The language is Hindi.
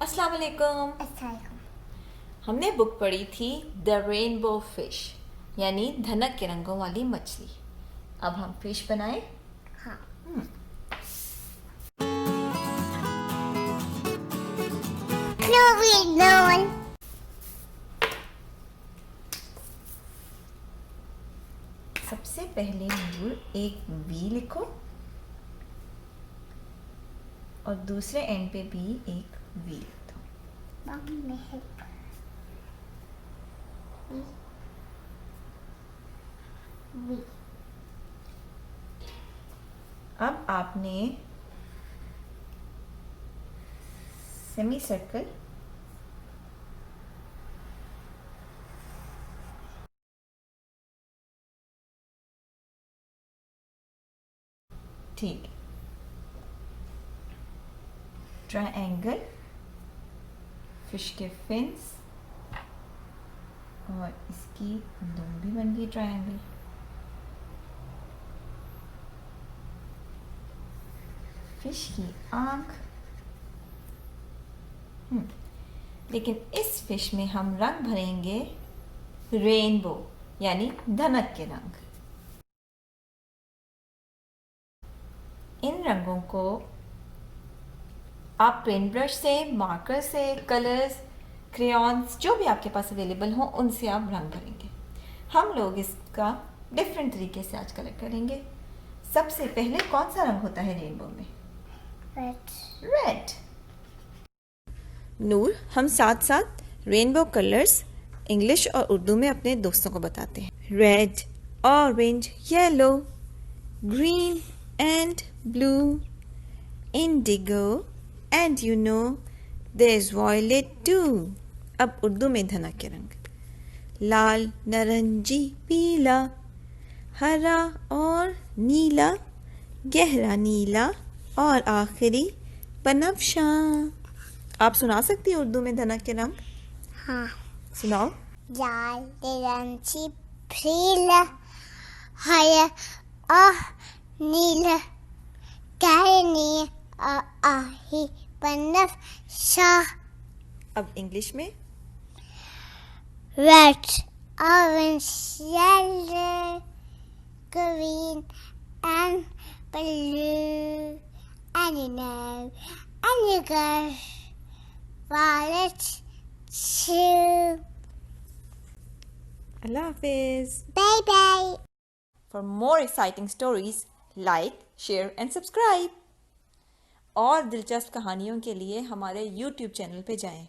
अस्सलाम वालेकुम। हमने बुक पढ़ी थी द रेनबो फिश यानी धनक के रंगों वाली मछली। अब हम फिश बनाएं। हाँ। सबसे पहले नूर एक वी लिखो और दूसरे एंड पे भी एक वी लिख दो। अब आपने सेमी सर्कल ठीक, ट्रायंगल, फिश के फिन्स और इसकी दुम भी बन गई ट्रायंगल। फिश की आंख। लेकिन इस फिश में हम रंग भरेंगे रेनबो यानी धनक के रंग। इन रंगों को आप पेंट ब्रश से, मार्कर से, कलर्स, क्रेयॉन्स जो भी आपके पास अवेलेबल हो उनसे आप रंग भरेंगे। हम लोग इसका डिफरेंट तरीके से आज कलर करेंगे। सबसे पहले कौन सा रंग होता है रेनबो में? रेड। नूर, हम साथ साथ रेनबो कलर्स इंग्लिश और उर्दू में अपने दोस्तों को बताते हैं। Red, orange, yellow, green and blue, indigo and you know there is violet too. अब उर्दू में धनक के रंग, लाल, नारंगी, पीला, हरा और नीला, गहरा नीला और आखिरी बनफशा। आप सुना सकती हैं उर्दू में धनक के रंग? हाँ। सुनाओ। लाल, नारंगी, पीला, हरा और नीला, गहरा नीला और आखिरी बनफशा। अब इंग्लिश में? Red, orange, yellow, green, and blue, and you know, and you go, violet, too. Allah Hafiz. Bye bye. For more exciting stories, like, share and subscribe. और दिलचस्प कहानियों के लिए हमारे YouTube चैनल पे जाएं।